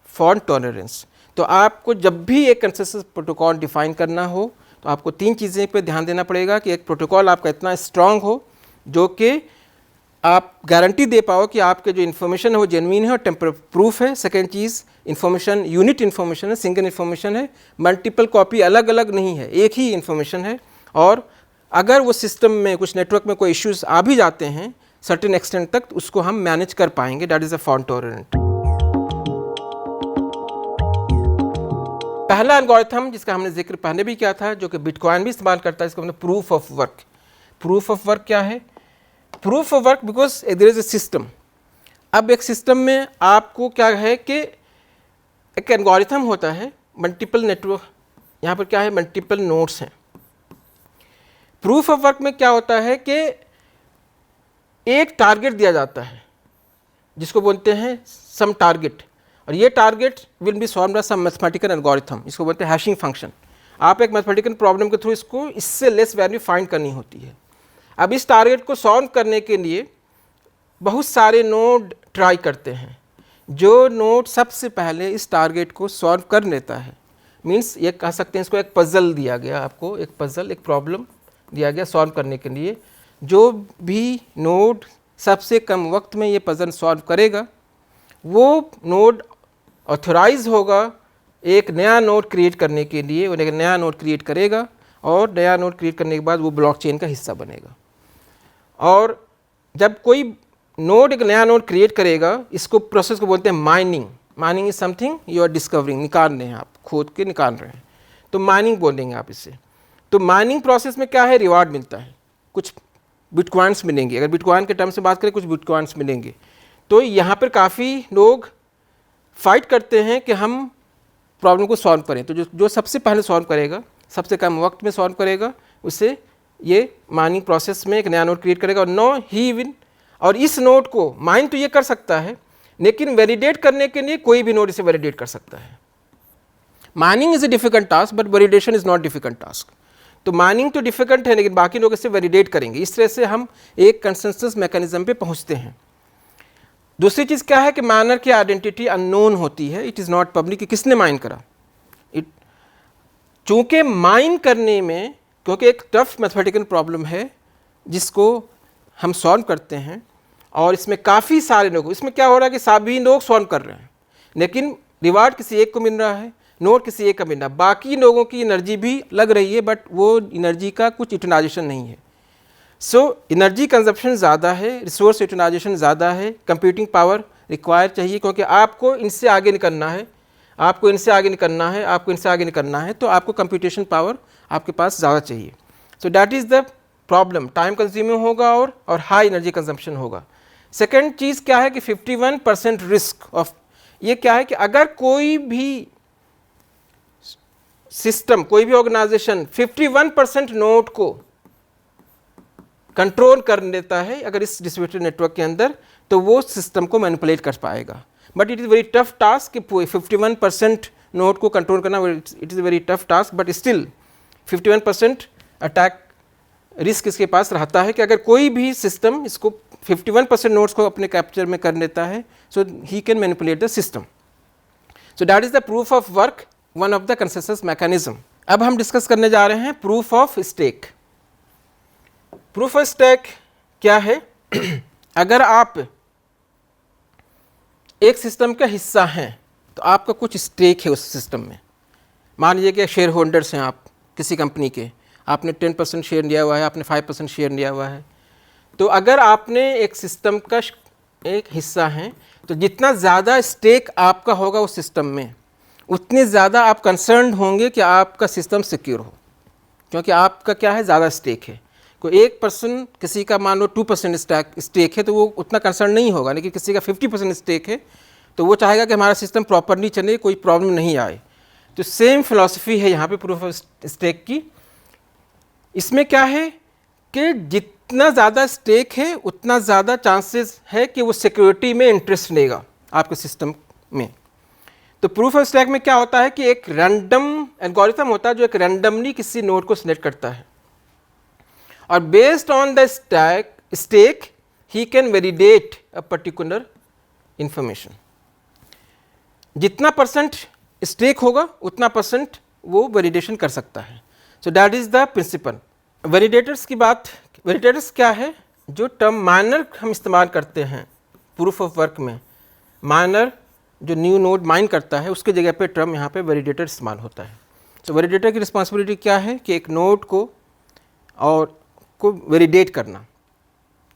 फॉल्ट टॉलरेंस। तो आपको जब भी एक कंसेंसस प्रोटोकॉल डिफाइन करना हो तो आपको 3 चीज़ें पे ध्यान देना पड़ेगा कि एक प्रोटोकॉल आपका इतना स्ट्रांग हो जो कि आप गारंटी दे पाओ कि आपके जो इन्फॉर्मेशन है वो जेन्युइन है और टेम्पर प्रूफ है। सेकेंड चीज़, इन्फॉर्मेशन यूनिट इन्फॉर्मेशन है, सिंगल इन्फॉर्मेशन है, मल्टीपल कॉपी अलग अलग नहीं है, एक ही इन्फॉर्मेशन है। और अगर वो सिस्टम में कुछ नेटवर्क में कोई इश्यूज आ भी जाते हैं सर्टेन एक्सटेंट तक, तो उसको हम मैनेज कर पाएंगे, that is a fault tolerant. पहला एल्गोरिथम जिसका हमने जिक्र पहले भी किया था, जो कि बिटकॉइन भी इस्तेमाल करता है, इसको हमने proof of work. Proof of work क्या है, proof of work because there is a system. अब एक सिस्टम में आपको क्या है कि एक एल्गोरिथम होता है, मल्टीपल नेटवर्क, यहाँ पर क्या है मल्टीपल नोड्स हैं। प्रूफ ऑफ वर्क में क्या होता है कि एक टारगेट दिया जाता है जिसको बोलते हैं सम टारगेट, और ये target will be solved by some mathematical algorithm, इसको बोलते हैं हैशिंग फंक्शन। आप एक मैथमेटिकल प्रॉब्लम के थ्रू इसको इससे लेस वैल्यू फाइंड करनी होती है। अब इस टारगेट को सॉल्व करने के लिए बहुत सारे नोड ट्राई करते हैं। जो नोड सबसे पहले इस टारगेट को सॉल्व कर लेता है, मीन्स ये कह सकते हैं इसको एक पजल दिया गया, आपको एक पजल, एक प्रॉब्लम दिया गया सॉल्व करने के लिए। जो भी नोड सबसे कम वक्त में ये पजल सॉल्व करेगा वो नोड ऑथराइज होगा एक नया नोड क्रिएट करने के लिए, और एक नया नोड क्रिएट करेगा, और नया नोड क्रिएट करने के बाद वो ब्लॉकचेन का हिस्सा बनेगा। और जब कोई नोड एक नया नोड क्रिएट करेगा, इसको प्रोसेस को बोलते हैं mining. Mining is something you are discovering, निकाल रहे हैं आप, खोद के निकाल रहे हैं, तो माइनिंग बोलेंगे आप इसे। तो माइनिंग प्रोसेस में क्या है, रिवार्ड मिलता है, कुछ बिटकॉइंस मिलेंगे, अगर बिटकॉइन के टर्म से बात करें कुछ बिटकॉइंस मिलेंगे। तो यहाँ पर काफ़ी लोग फाइट करते हैं कि हम प्रॉब्लम को सॉल्व करें। तो जो सबसे पहले सॉल्व करेगा, सबसे कम वक्त में सॉल्व करेगा, उसे ये माइनिंग प्रोसेस में एक नया नोड क्रिएट करेगा, और नो ही विल, और इस नोड को माइन तो ये कर सकता है, लेकिन वैलिडेट करने के लिए कोई भी नोड इसे वैलिडेट कर सकता है। Mining is a difficult task but validation is not difficult task. तो माइनिंग तो डिफिकल्ट है, लेकिन बाकी लोग इसे वैलिडेट करेंगे। इस तरह से हम एक कंसेंसस मैकेनिज्म पे पहुंचते हैं। दूसरी चीज़ क्या है कि माइनर की आइडेंटिटी अननोन होती है, इट इज़ नॉट पब्लिक कि किसने माइन करा। चूँकि माइन करने में, क्योंकि एक टफ मैथमेटिकल प्रॉब्लम है जिसको हम सॉल्व करते हैं, और इसमें काफ़ी सारे लोग, इसमें क्या हो रहा है कि सभी लोग सॉल्व कर रहे हैं, लेकिन रिवार्ड किसी एक को मिल रहा है, नोट किसी एक का मिल रहा है, बाकी लोगों की एनर्जी भी लग रही है, बट वो एनर्जी का कुछ यूटिलाइजेशन नहीं है। सो एनर्जी कंजप्शन ज़्यादा है, रिसोर्स यूटिलाइजेशन ज़्यादा है, कंप्यूटिंग पावर रिक्वायर चाहिए, क्योंकि आपको इनसे आगे निकलना है, आपको इनसे आगे निकलना है, आपको इनसे आगे निकलना है, तो आपको कंप्यूटेशन पावर आपके पास ज़्यादा चाहिए। सो that is the problem, time consuming होगा और हाई एनर्जी कंजम्पशन होगा। सेकेंड चीज़ क्या है कि 51% रिस्क ऑफ, ये क्या है कि अगर कोई भी सिस्टम, कोई भी ऑर्गेनाइजेशन 51% नोड को कंट्रोल कर लेता है अगर इस डिस्ट्रीब्यूटेड नेटवर्क के अंदर, तो वो सिस्टम को मैनिपुलेट कर पाएगा। But it is very tough task कि 51% नोड को कंट्रोल करना, it is very tough task, but still 51% attack risk इसके पास रहता है कि अगर कोई भी सिस्टम इसको 51% नोड्स को अपने कैप्चर में कर लेता है, so he can manipulate the system. So that is the proof of work, one of the consensus mechanism. अब हम डिस्कस करने जा रहे हैं proof of stake. Proof of stake क्या है? अगर आप एक सिस्टम का हिस्सा हैं तो आपका कुछ स्टेक है उस सिस्टम में। मान लीजिए कि शेयर होल्डर्स हैं आप किसी कंपनी के, आपने 10% शेयर लिया हुआ है, आपने 5% शेयर लिया हुआ है। तो अगर आपने एक सिस्टम का एक हिस्सा हैं तो जितना ज़्यादा स्टेक आपका होगा उस सिस्टम में, उतने ज़्यादा आप कंसर्न होंगे कि आपका सिस्टम सिक्योर हो, क्योंकि आपका क्या है, ज़्यादा स्टेक है। कोई एक पर्सन किसी का मान लो 2% स्टेक है तो वो उतना कंसर्न नहीं होगा, लेकिन किसी का 50% स्टेक है तो वो चाहेगा कि हमारा सिस्टम प्रॉपरली चले, कोई प्रॉब्लम नहीं आए। तो सेम फिलॉसफी है यहाँ पे प्रूफ ऑफ स्टेक की। इसमें क्या है कि जितना ज़्यादा स्टेक है उतना ज़्यादा चांसेस है कि वो सिक्योरिटी में इंटरेस्ट लेगा आपके सिस्टम में। तो प्रूफ ऑफ स्टेक में क्या होता है कि एक रैंडम एल्गोरिथम होता है जो एक रैंडमली किसी नोड को सिलेक्ट करता है, और based on the stake he can validate a particular information. जितना परसेंट स्टेक होगा उतना परसेंट वो वैलिडेशन कर सकता है। So that is the principle. Validators की बात, वैलिडेटर्स क्या है? जो टर्म माइनर हम इस्तेमाल करते हैं प्रूफ ऑफ वर्क में, माइनर जो न्यू नोड माइन करता है उसके जगह पे टर्म यहाँ पे वैलिडेटर इस्तेमाल होता है। तो वैलिडेटर की रिस्पॉन्सिबिलिटी क्या है कि एक नोड को और को वैलिडेट करना।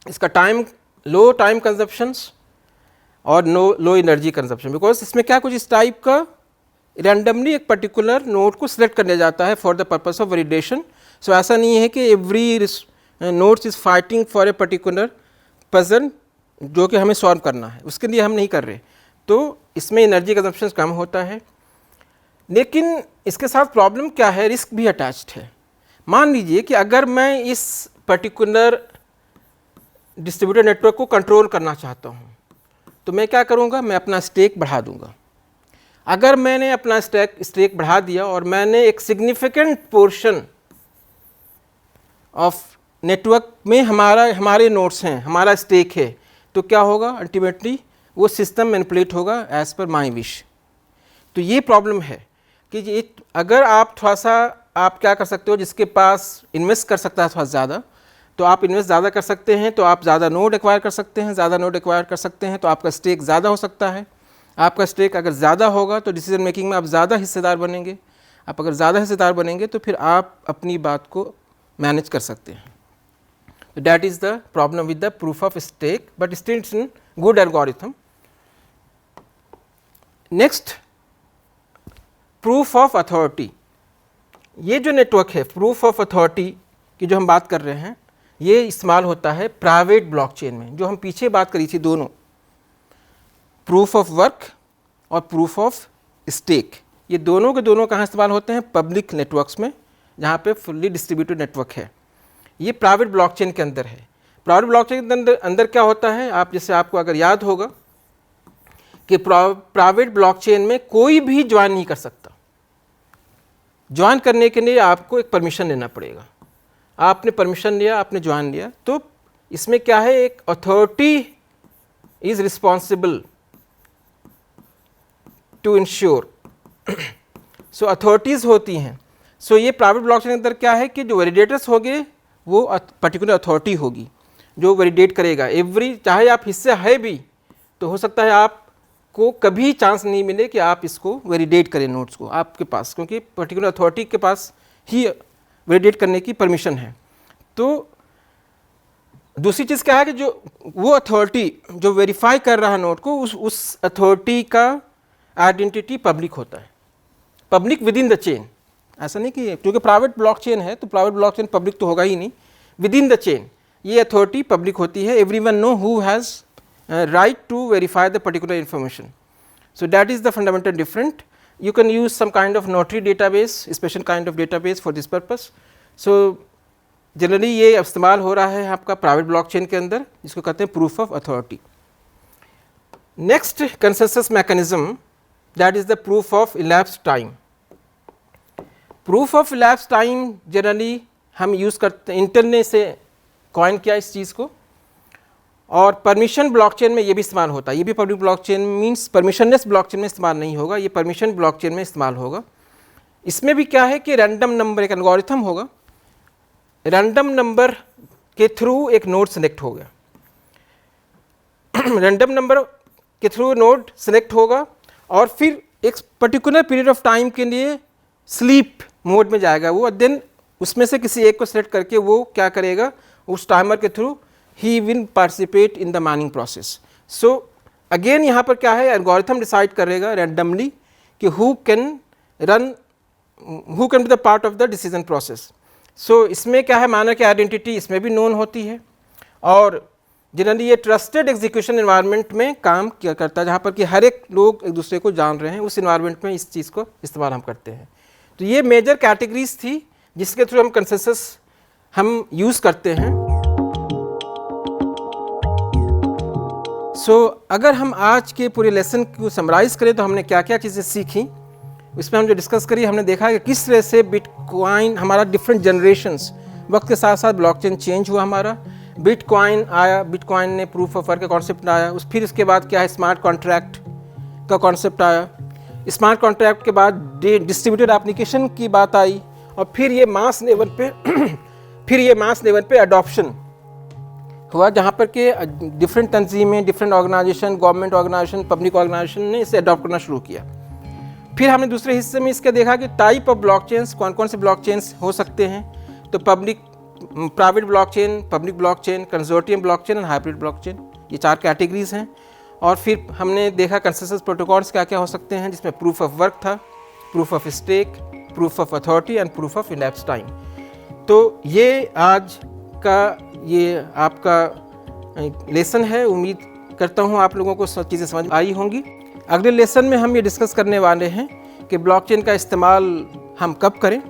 इसका टाइम, लो टाइम कंजप्शंस और लो एनर्जी कंजप्शन, बिकॉज इसमें क्या कुछ इस टाइप का रैंडमली एक पर्टिकुलर नोड को सिलेक्ट करने जाता है for the purpose of validation. So ऐसा नहीं है कि every nodes is fighting for a particular puzzle जो कि हमें सॉल्व करना है, उसके लिए हम नहीं कर रहे। तो इसमें एनर्जी कंजप्शन कम होता है, लेकिन इसके साथ प्रॉब्लम क्या है, रिस्क भी अटैच्ड है। मान लीजिए कि अगर मैं इस पर्टिकुलर डिस्ट्रीब्यूटेड नेटवर्क को कंट्रोल करना चाहता हूँ तो मैं क्या करूँगा, मैं अपना स्टेक बढ़ा दूँगा। अगर मैंने अपना स्टेक बढ़ा दिया और मैंने एक सिग्निफिकेंट पोर्शन ऑफ नेटवर्क में हमारे नोड्स हैं, हमारा स्टेक है, तो क्या होगा, अल्टीमेटली वो सिस्टम मैनिपुलेट होगा एज पर माई विश। तो ये प्रॉब्लम है कि अगर आप थोड़ा सा, आप क्या कर सकते हो, जिसके पास इन्वेस्ट कर सकता है थोड़ा ज़्यादा, तो आप इन्वेस्ट ज़्यादा कर सकते हैं, तो आप ज़्यादा नोड एक्वायर कर सकते हैं, ज़्यादा नोड एक्वायर कर सकते हैं तो आपका स्टेक ज़्यादा हो सकता है। आपका स्टेक अगर ज़्यादा होगा तो डिसीजन मेकिंग में आप ज़्यादा हिस्सेदार बनेंगे। आप अगर ज़्यादा हिस्सेदार बनेंगे तो फिर आप अपनी बात को मैनेज कर सकते हैं। तो that is the problem with the proof of stake, but still it's in good algorithm. Next, proof of authority. ये जो नेटवर्क है, प्रूफ ऑफ अथॉरिटी की जो हम बात कर रहे हैं, ये इस्तेमाल होता है प्राइवेट ब्लॉकचेन में। जो हम पीछे बात करी थी, दोनों प्रूफ ऑफ वर्क और प्रूफ ऑफ स्टेक, ये दोनों के दोनों कहाँ इस्तेमाल होते हैं, पब्लिक नेटवर्क्स में, जहाँ पे फुल्ली डिस्ट्रीब्यूटेड नेटवर्क है। ये प्राइवेट ब्लॉकचेन के अंदर है। प्राइवेट ब्लॉकचेन के अंदर क्या होता है, आप जैसे आपको अगर याद होगा कि प्राइवेट ब्लॉकचेन में कोई भी ज्वाइन नहीं कर सकता। ज्वाइन करने के लिए आपको एक परमिशन लेना पड़ेगा। आपने परमिशन लिया, आपने ज्वाइन लिया, तो इसमें क्या है, एक authority is responsible to ensure. So authorities होती हैं। सो ये प्राइवेट ब्लॉकचेन के अंदर क्या है कि जो वैलिडेटर्स होंगे वो पर्टिकुलर अथॉरिटी होगी जो वैलिडेट करेगा। एवरी, चाहे आप हिस्से है भी तो हो सकता है आपको कभी चांस नहीं मिले कि आप इसको वैलिडेट करें नोट्स को आपके पास, क्योंकि पर्टिकुलर अथॉरिटी के पास ही वैलिडेट करने की परमिशन है। तो दूसरी चीज़ क्या है कि जो वो अथॉरिटी जो वेरीफाई कर रहा है नोट को, उस अथॉरिटी का आइडेंटिटी पब्लिक होता है, public with in the chain. ऐसा नहीं कि क्योंकि प्राइवेट ब्लॉकचेन है तो प्राइवेट ब्लॉकचेन पब्लिक तो होगा ही नहीं, विद इन द चेन ये अथॉरिटी पब्लिक होती है। Everyone know who has right to verify the particular information. So that is the fundamental different. you can use some kind of notary database, special kind of database for this purpose. So generally ये इस्तेमाल हो रहा है आपका private blockchain के अंदर, जिसको कहते हैं proof of authority. Next consensus mechanism, that is the proof of elapsed time. Proof of elapsed time generally हम यूज़ करते हैं, इंटेल ने इसे कॉइन किया इस चीज़ को, और परमिशन ब्लॉकचेन में ये भी इस्तेमाल होता है. ये भी public blockchain means permissionless blockchain में इस्तेमाल नहीं होगा, ये परमिशन ब्लॉकचेन में इस्तेमाल होगा. इसमें भी क्या है कि रैंडम नंबर, एक एल्गोरिथम होगा, रैंडम नंबर के थ्रू एक नोड सेलेक्ट हो गया. रैंडम नंबर के थ्रू नोड सेलेक्ट होगा और फिर एक पर्टिकुलर पीरियड ऑफ टाइम के लिए स्लीप मोड में जाएगा वो, और देन उसमें से किसी एक को सेलेक्ट करके वो क्या करेगा, उस टाइमर के through he will participate in the mining process. So again यहाँ पर क्या है, एल्गोरिथम डिसाइड करेगा रैंडमली कि who can be the part of the decision process. So इसमें क्या है, मानर की आइडेंटिटी इसमें भी नोन होती है, और जनरली ये ट्रस्टेड एग्जीक्यूशन एनवायरनमेंट में काम किया करता है, जहाँ पर कि हर एक लोग एक दूसरे को जान रहे हैं, उस एनवायरनमेंट में इस चीज़ को इस्तेमाल हम करते हैं. तो ये मेजर कैटेगरीज थी जिसके थ्रू हम कंसेंसस हम यूज़ करते हैं. सो अगर हम आज के पूरे लेसन को समराइज़ करें तो हमने क्या क्या चीज़ें सीखी, इसमें हम जो डिस्कस करी, हमने देखा कि किस तरह से बिटकॉइन हमारा डिफरेंट जनरेशंस, वक्त के साथ साथ ब्लॉकचेन चेंज हुआ हमारा. बिटकॉइन आया, बिटकॉइन ने प्रूफ ऑफ वर्क का कॉन्सेप्ट आया, फिर इसके बाद क्या है, स्मार्ट कॉन्ट्रैक्ट का कॉन्सेप्ट आया. स्मार्ट कॉन्ट्रैक्ट के बाद डिस्ट्रीब्यूटेड एप्लीकेशन की बात आई, और फिर ये मास लेवल पे अडॉप्शन हुआ, जहाँ पर के डिफरेंट तंजीमें, different organization, government organization, public organization ने इसे अडॉप्ट करना शुरू किया. फिर हमने दूसरे हिस्से में इसका देखा कि टाइप ऑफ ब्लॉकचेन्स, कौन कौन से ब्लॉकचेन्स हो सकते हैं. तो private blockchain, public blockchain, consortium blockchain and hybrid blockchain, ये 4 कैटेगरीज हैं. और फिर हमने देखा कंसेंसस प्रोटोकॉल्स क्या क्या हो सकते हैं, जिसमें प्रूफ ऑफ वर्क था, proof of stake, proof of authority and proof of elapsed time. तो ये आज का ये आपका लेसन है. उम्मीद करता हूँ आप लोगों को सब चीज़ें समझ आई होंगी. अगले लेसन में हम ये डिस्कस करने वाले हैं कि ब्लॉकचेन का इस्तेमाल हम कब करें,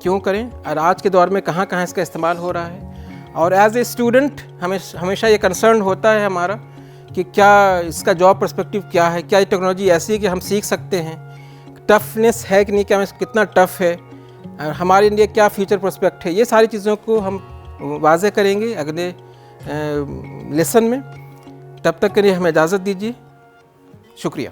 क्यों करें, और आज के दौर में कहाँ कहाँ इसका इस्तेमाल हो रहा है. और एज ए स्टूडेंट हमेशा ये कंसर्न होता है हमारा कि क्या इसका जॉब पर्सपेक्टिव क्या है, क्या ये टेक्नोलॉजी ऐसी है कि हम सीख सकते हैं, टफनेस है कि नहीं, क्या कितना टफ़ है, हमारे लिए क्या फ्यूचर प्रोस्पेक्ट है. ये सारी चीज़ों को हम वाज़े करेंगे अगले लेसन में. तब तक के लिए हमें इजाज़त दीजिए. शुक्रिया.